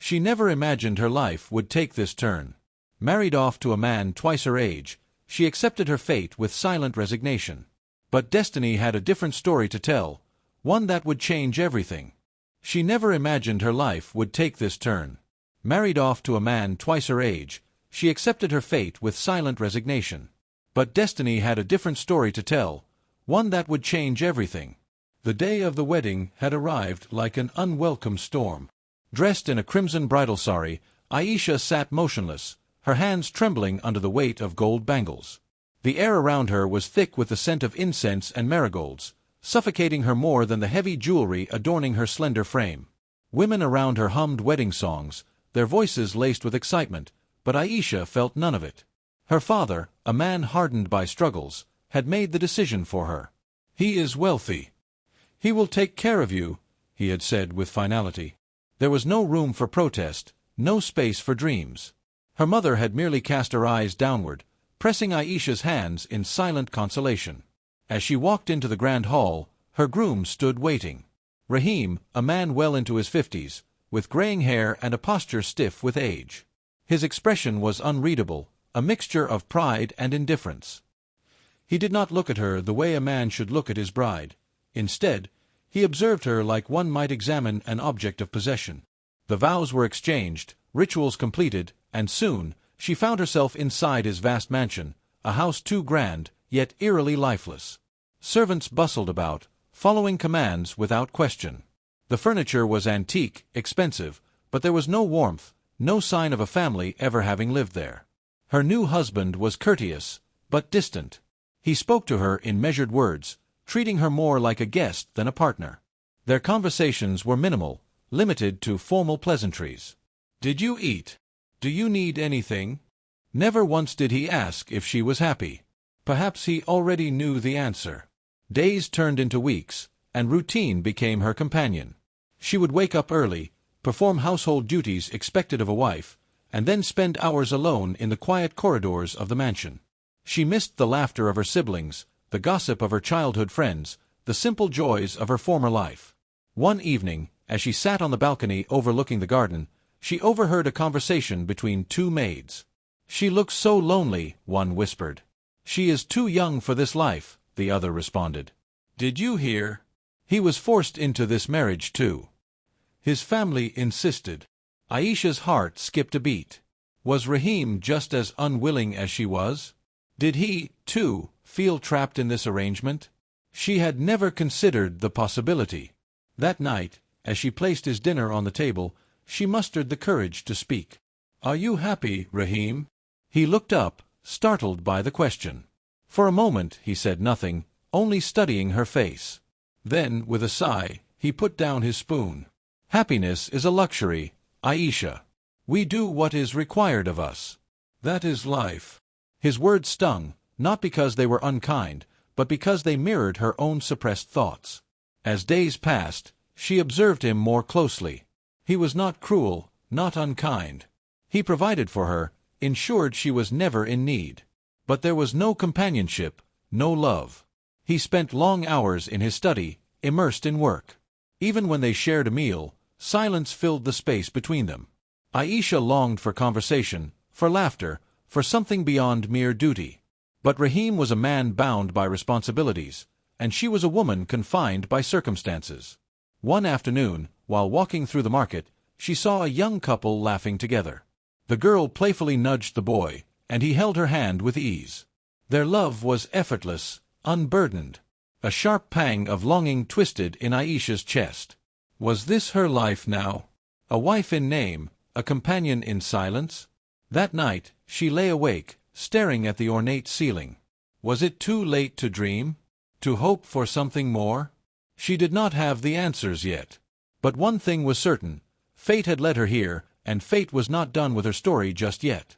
She never imagined her life would take this turn. Married off to a man twice her age, she accepted her fate with silent resignation. But destiny had a different story to tell, one that would change everything. She never imagined her life would take this turn. Married off to a man twice her age, she accepted her fate with silent resignation. But destiny had a different story to tell, one that would change everything. The day of the wedding had arrived like an unwelcome storm. Dressed in a crimson bridal sari, Aisha sat motionless, her hands trembling under the weight of gold bangles. The air around her was thick with the scent of incense and marigolds, suffocating her more than the heavy jewelry adorning her slender frame. Women around her hummed wedding songs, their voices laced with excitement, but Aisha felt none of it. Her father, a man hardened by struggles, had made the decision for her. "He is wealthy. He will take care of you," he had said with finality. There was no room for protest, no space for dreams. Her mother had merely cast her eyes downward, pressing Aisha's hands in silent consolation. As she walked into the grand hall, her groom stood waiting. Rahim, a man well into his 50s, with graying hair and a posture stiff with age. His expression was unreadable, a mixture of pride and indifference. He did not look at her the way a man should look at his bride. Instead, he observed her like one might examine an object of possession. The vows were exchanged, rituals completed, and soon she found herself inside his vast mansion, a house too grand, yet eerily lifeless. Servants bustled about, following commands without question. The furniture was antique, expensive, but there was no warmth, no sign of a family ever having lived there. Her new husband was courteous, but distant. He spoke to her in measured words, treating her more like a guest than a partner. Their conversations were minimal, limited to formal pleasantries. "Did you eat? Do you need anything?" Never once did he ask if she was happy. Perhaps he already knew the answer. Days turned into weeks, and routine became her companion. She would wake up early, perform household duties expected of a wife, and then spend hours alone in the quiet corridors of the mansion. She missed the laughter of her siblings, the gossip of her childhood friends, the simple joys of her former life. One evening, as she sat on the balcony overlooking the garden, she overheard a conversation between two maids. "She looks so lonely," one whispered. "She is too young for this life," the other responded. "Did you hear? He was forced into this marriage too. His family insisted." Aisha's heart skipped a beat. Was Rahim just as unwilling as she was? Did he, too, feel trapped in this arrangement? She had never considered the possibility. That night, as she placed his dinner on the table, she mustered the courage to speak. "Are you happy, Rahim?" He looked up, startled by the question. For a moment he said nothing, only studying her face. Then, with a sigh, he put down his spoon. "Happiness is a luxury, Aisha. We do what is required of us. That is life." His words stung, not because they were unkind, but because they mirrored her own suppressed thoughts. As days passed, she observed him more closely. He was not cruel, not unkind. He provided for her, ensured she was never in need. But there was no companionship, no love. He spent long hours in his study, immersed in work. Even when they shared a meal, silence filled the space between them. Aisha longed for conversation, for laughter, for something beyond mere duty. But Rahim was a man bound by responsibilities, and she was a woman confined by circumstances. One afternoon, while walking through the market, she saw a young couple laughing together. The girl playfully nudged the boy, and he held her hand with ease. Their love was effortless, unburdened. A sharp pang of longing twisted in Aisha's chest. Was this her life now? A wife in name, a companion in silence? That night, she lay awake, staring at the ornate ceiling. Was it too late to dream? To hope for something more? She did not have the answers yet. But one thing was certain. Fate had led her here, and fate was not done with her story just yet.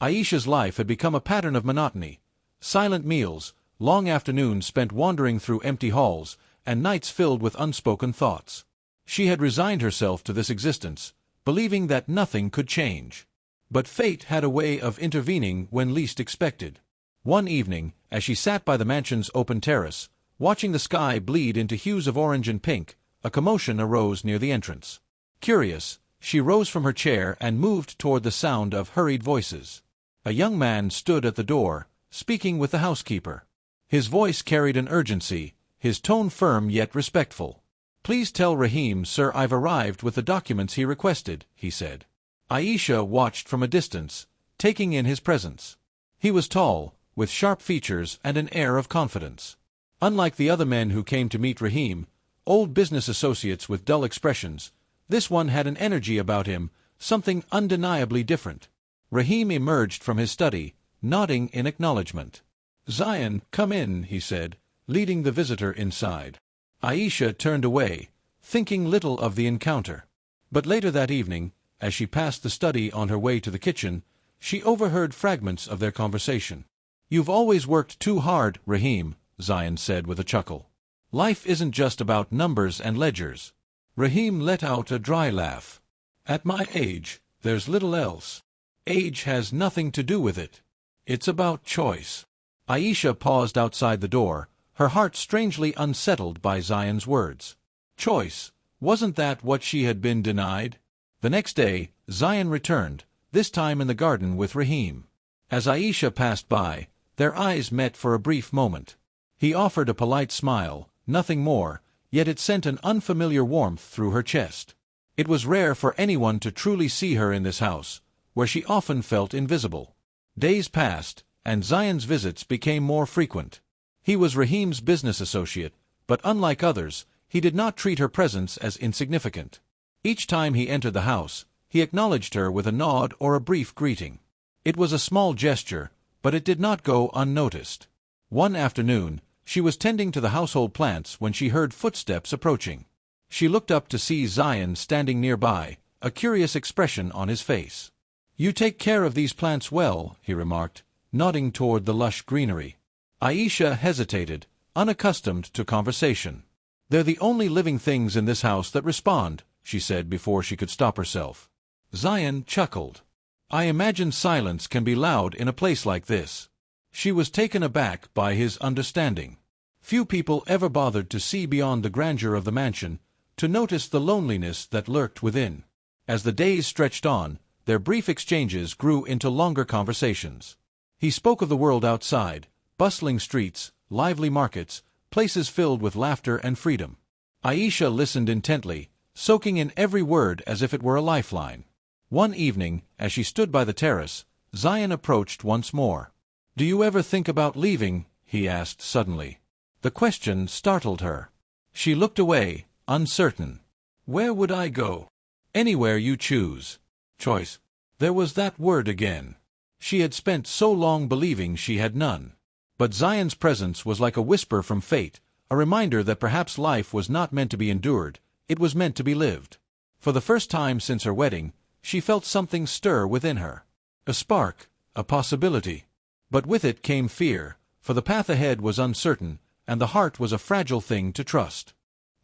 Aisha's life had become a pattern of monotony. Silent meals, long afternoons spent wandering through empty halls, and nights filled with unspoken thoughts. She had resigned herself to this existence, believing that nothing could change. But fate had a way of intervening when least expected. One evening, as she sat by the mansion's open terrace, watching the sky bleed into hues of orange and pink, a commotion arose near the entrance. Curious, She rose from her chair and moved toward the sound of hurried voices. A young man stood at the door, speaking with the housekeeper. His voice carried an urgency, his tone firm yet respectful. "Please tell Rahim, sir, I've arrived with the documents he requested," he said. Aisha watched from a distance, taking in his presence. He was tall, with sharp features and an air of confidence. Unlike the other men who came to meet Rahim, old business associates with dull expressions, this one had an energy about him, something undeniably different. Rahim emerged from his study, nodding in acknowledgement. "Zayan, come in," he said, leading the visitor inside. Aisha turned away, thinking little of the encounter. But later that evening, as she passed the study on her way to the kitchen, she overheard fragments of their conversation. "You've always worked too hard, Rahim," Zayan said with a chuckle. "Life isn't just about numbers and ledgers." Rahim let out a dry laugh. "At my age, there's little else. Age has nothing to do with it. It's about choice." Aisha paused outside the door, her heart strangely unsettled by Zayan's words. Choice, wasn't that what she had been denied? The next day, Zayan returned, this time in the garden with Rahim. As Aisha passed by, their eyes met for a brief moment. He offered a polite smile, nothing more, yet it sent an unfamiliar warmth through her chest. It was rare for anyone to truly see her in this house, where she often felt invisible. Days passed, and Zayan's visits became more frequent. He was Rahim's business associate, but unlike others, he did not treat her presence as insignificant. Each time he entered the house, he acknowledged her with a nod or a brief greeting. It was a small gesture, but it did not go unnoticed. One afternoon, she was tending to the household plants when she heard footsteps approaching. She looked up to see Zayan standing nearby, a curious expression on his face. "You take care of these plants well," he remarked, nodding toward the lush greenery. Aisha hesitated, unaccustomed to conversation. "They're the only living things in this house that respond," she said before she could stop herself. Zayan chuckled. "I imagine silence can be loud in a place like this." She was taken aback by his understanding. Few people ever bothered to see beyond the grandeur of the mansion, to notice the loneliness that lurked within. As the days stretched on, their brief exchanges grew into longer conversations. He spoke of the world outside, bustling streets, lively markets, places filled with laughter and freedom. Aisha listened intently, soaking in every word as if it were a lifeline. One evening, as she stood by the terrace, Zayan approached once more. "Do you ever think about leaving?" he asked suddenly. The question startled her. She looked away, uncertain. "Where would I go?" "Anywhere you choose." Choice. There was that word again. She had spent so long believing she had none. But Zayan's presence was like a whisper from fate, a reminder that perhaps life was not meant to be endured, it was meant to be lived. For the first time since her wedding, she felt something stir within her. A spark, a possibility. But with it came fear, for the path ahead was uncertain, and the heart was a fragile thing to trust.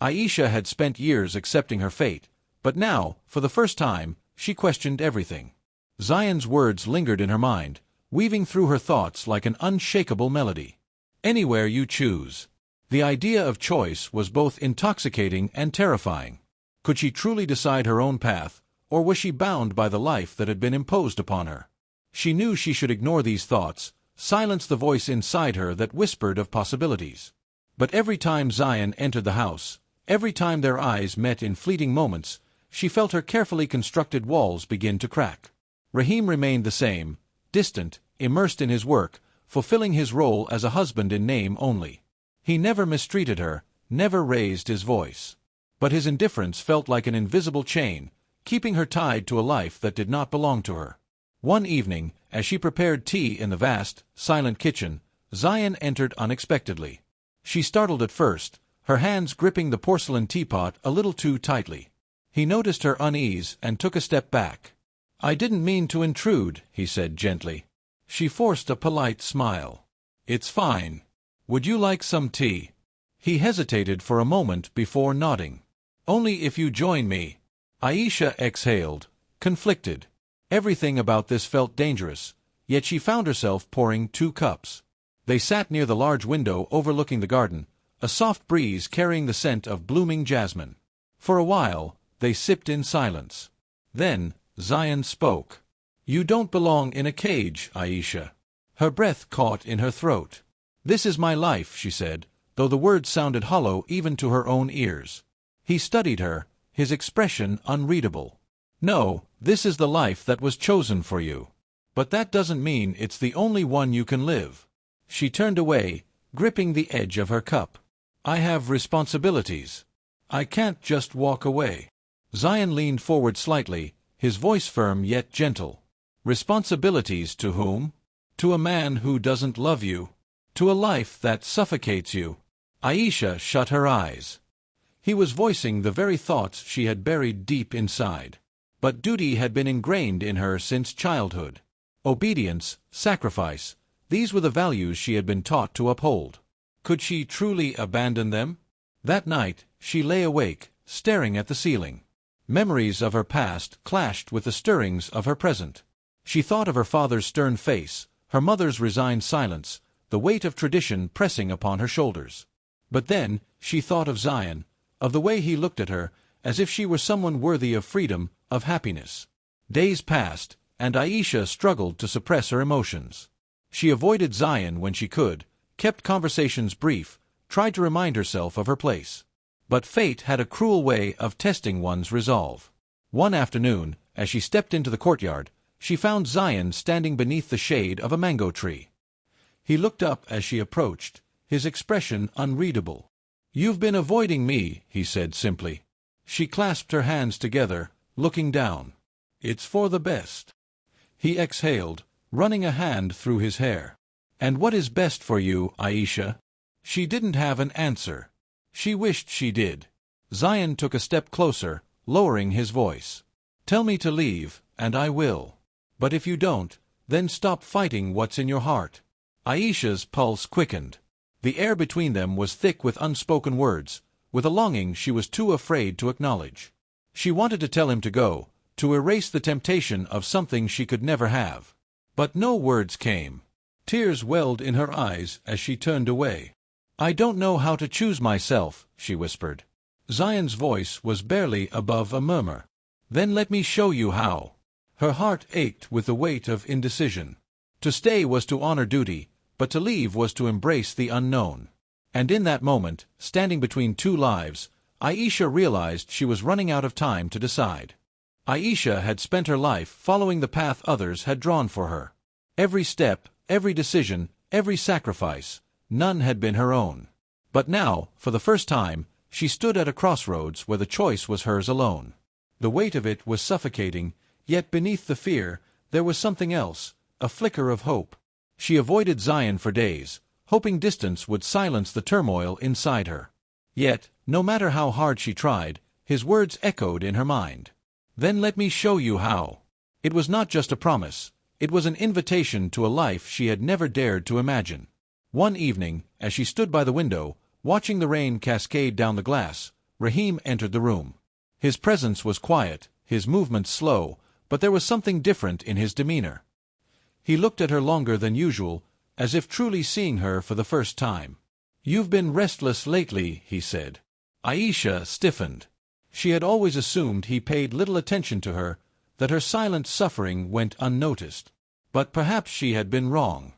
Aisha had spent years accepting her fate, but now, for the first time, she questioned everything. Zayan's words lingered in her mind, weaving through her thoughts like an unshakable melody. Anywhere you choose. The idea of choice was both intoxicating and terrifying. Could she truly decide her own path, or was she bound by the life that had been imposed upon her? She knew she should ignore these thoughts, silence the voice inside her that whispered of possibilities. But every time Zayan entered the house, every time their eyes met in fleeting moments, she felt her carefully constructed walls begin to crack. Rahim remained the same, distant, immersed in his work, fulfilling his role as a husband in name only. He never mistreated her, never raised his voice. But his indifference felt like an invisible chain, keeping her tied to a life that did not belong to her. One evening, as she prepared tea in the vast, silent kitchen, Zayan entered unexpectedly. She startled at first, her hands gripping the porcelain teapot a little too tightly. He noticed her unease and took a step back. "I didn't mean to intrude," he said gently. She forced a polite smile. "It's fine. Would you like some tea?" He hesitated for a moment before nodding. "Only if you join me." Aisha exhaled, conflicted. Everything about this felt dangerous, yet she found herself pouring 2 cups. They sat near the large window overlooking the garden, a soft breeze carrying the scent of blooming jasmine. For a while, they sipped in silence. Then, Zayan spoke. "You don't belong in a cage, Aisha." Her breath caught in her throat. "This is my life," she said, though the words sounded hollow even to her own ears. He studied her, his expression unreadable. "No, this is the life that was chosen for you. But that doesn't mean it's the only one you can live." She turned away, gripping the edge of her cup. "I have responsibilities. I can't just walk away." Zayan leaned forward slightly, his voice firm yet gentle. "Responsibilities to whom? To a man who doesn't love you. To a life that suffocates you." Aisha shut her eyes. He was voicing the very thoughts she had buried deep inside. But duty had been ingrained in her since childhood. Obedience, sacrifice, these were the values she had been taught to uphold. Could she truly abandon them? That night, she lay awake, staring at the ceiling. Memories of her past clashed with the stirrings of her present. She thought of her father's stern face, her mother's resigned silence, the weight of tradition pressing upon her shoulders. But then, she thought of Zayan, of the way he looked at her, as if she were someone worthy of freedom, of happiness. Days passed, and Aisha struggled to suppress her emotions. She avoided Zayan when she could, kept conversations brief, tried to remind herself of her place. But fate had a cruel way of testing one's resolve. One afternoon, as she stepped into the courtyard, she found Zayan standing beneath the shade of a mango tree. He looked up as she approached, his expression unreadable. "You've been avoiding me," he said simply. She clasped her hands together, looking down. "It's for the best." He exhaled, running a hand through his hair. "And what is best for you, Aisha?" She didn't have an answer. She wished she did. Zayan took a step closer, lowering his voice. "Tell me to leave, and I will. But if you don't, then stop fighting what's in your heart." Aisha's pulse quickened. The air between them was thick with unspoken words, with a longing she was too afraid to acknowledge. She wanted to tell him to go, to erase the temptation of something she could never have. But no words came. Tears welled in her eyes as she turned away. "I don't know how to choose myself," she whispered. Zayan's voice was barely above a murmur. "Then let me show you how." Her heart ached with the weight of indecision. To stay was to honor duty, but to leave was to embrace the unknown. And in that moment, standing between two lives, Aisha realized she was running out of time to decide. Aisha had spent her life following the path others had drawn for her. Every step, every decision, every sacrifice, none had been her own. But now, for the first time, she stood at a crossroads where the choice was hers alone. The weight of it was suffocating, yet beneath the fear, there was something else, a flicker of hope. She avoided Zayan for days, hoping distance would silence the turmoil inside her. Yet, no matter how hard she tried, his words echoed in her mind. "Then let me show you how." It was not just a promise. It was an invitation to a life she had never dared to imagine. One evening, as she stood by the window, watching the rain cascade down the glass, Rahim entered the room. His presence was quiet, his movements slow, but there was something different in his demeanor. He looked at her longer than usual, as if truly seeing her for the first time. "You've been restless lately," he said. Aisha stiffened. She had always assumed he paid little attention to her, that her silent suffering went unnoticed. But perhaps she had been wrong.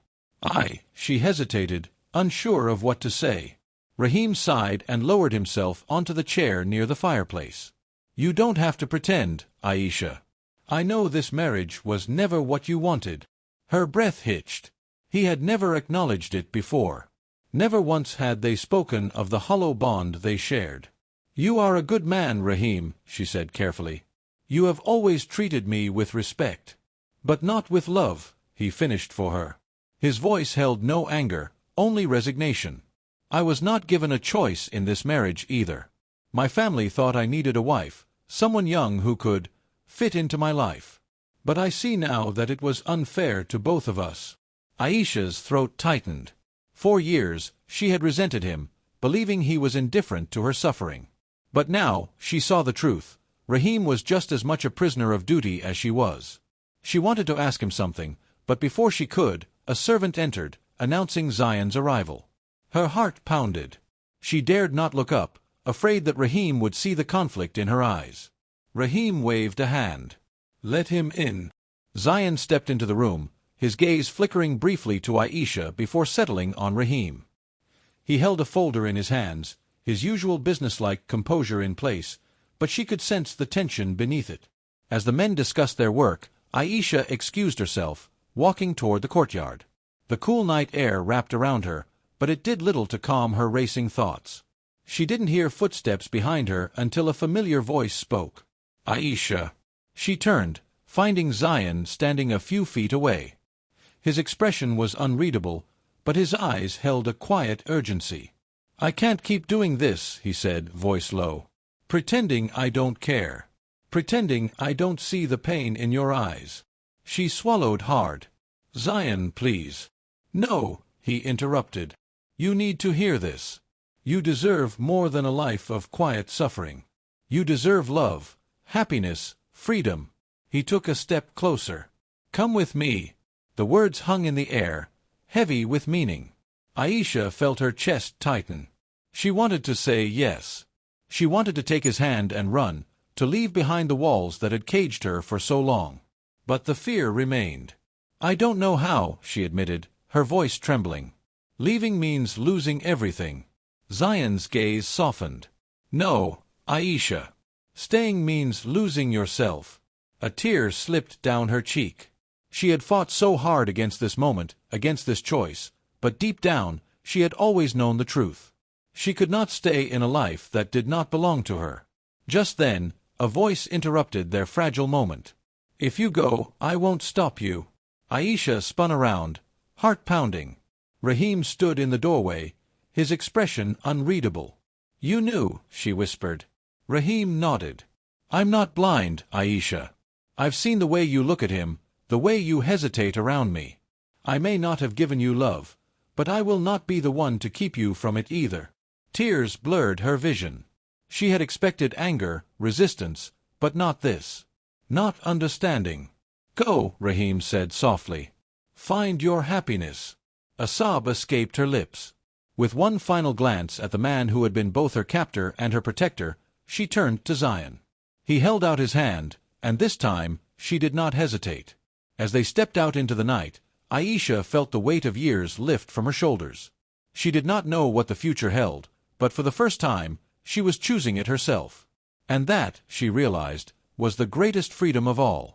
She hesitated, unsure of what to say. Rahim sighed and lowered himself onto the chair near the fireplace. "You don't have to pretend, Aisha. I know this marriage was never what you wanted." Her breath hitched. He had never acknowledged it before. Never once had they spoken of the hollow bond they shared. "You are a good man, Rahim," she said carefully. "You have always treated me with respect." "But not with love," he finished for her. His voice held no anger, only resignation. "I was not given a choice in this marriage either. My family thought I needed a wife, someone young who could fit into my life. But I see now that it was unfair to both of us." Aisha's throat tightened. For years, she had resented him, believing he was indifferent to her suffering. But now, she saw the truth. Rahim was just as much a prisoner of duty as she was. She wanted to ask him something, but before she could, a servant entered, announcing Zayan's arrival. Her heart pounded. She dared not look up, afraid that Rahim would see the conflict in her eyes. Rahim waved a hand. Let him in. Zayan stepped into the room, his gaze flickering briefly to Aisha before settling on Rahim. He held a folder in his hands, his usual businesslike composure in place, but she could sense the tension beneath it. As the men discussed their work, Aisha excused herself, walking toward the courtyard. The cool night air wrapped around her, but it did little to calm her racing thoughts. She didn't hear footsteps behind her until a familiar voice spoke. Aisha. She turned, finding Zayan standing a few feet away. His expression was unreadable, but his eyes held a quiet urgency. I can't keep doing this, he said, voice low. Pretending I don't care. Pretending I don't see the pain in your eyes. She swallowed hard. Zayan, please. No, he interrupted. You need to hear this. You deserve more than a life of quiet suffering. You deserve love, happiness, freedom. He took a step closer. Come with me. The words hung in the air, heavy with meaning. Aisha felt her chest tighten. She wanted to say yes. She wanted to take his hand and run, to leave behind the walls that had caged her for so long. But the fear remained. I don't know how, she admitted, her voice trembling. Leaving means losing everything. Zayan's gaze softened. No, Aisha. Staying means losing yourself. A tear slipped down her cheek. She had fought so hard against this moment, against this choice, but deep down, she had always known the truth. She could not stay in a life that did not belong to her. Just then, a voice interrupted their fragile moment. If you go, I won't stop you. Aisha spun around, heart pounding. Rahim stood in the doorway, his expression unreadable. You knew, she whispered. Rahim nodded. I'm not blind, Aisha. I've seen the way you look at him, the way you hesitate around me. I may not have given you love, but I will not be the one to keep you from it either. Tears blurred her vision. She had expected anger, resistance, but not this. Not understanding. Go, Rahim said softly. Find your happiness. A sob escaped her lips. With one final glance at the man who had been both her captor and her protector, she turned to Zayan. He held out his hand, and this time she did not hesitate. As they stepped out into the night, Aisha felt the weight of years lift from her shoulders. She did not know what the future held, but for the first time, she was choosing it herself. And that, she realized, was the greatest freedom of all.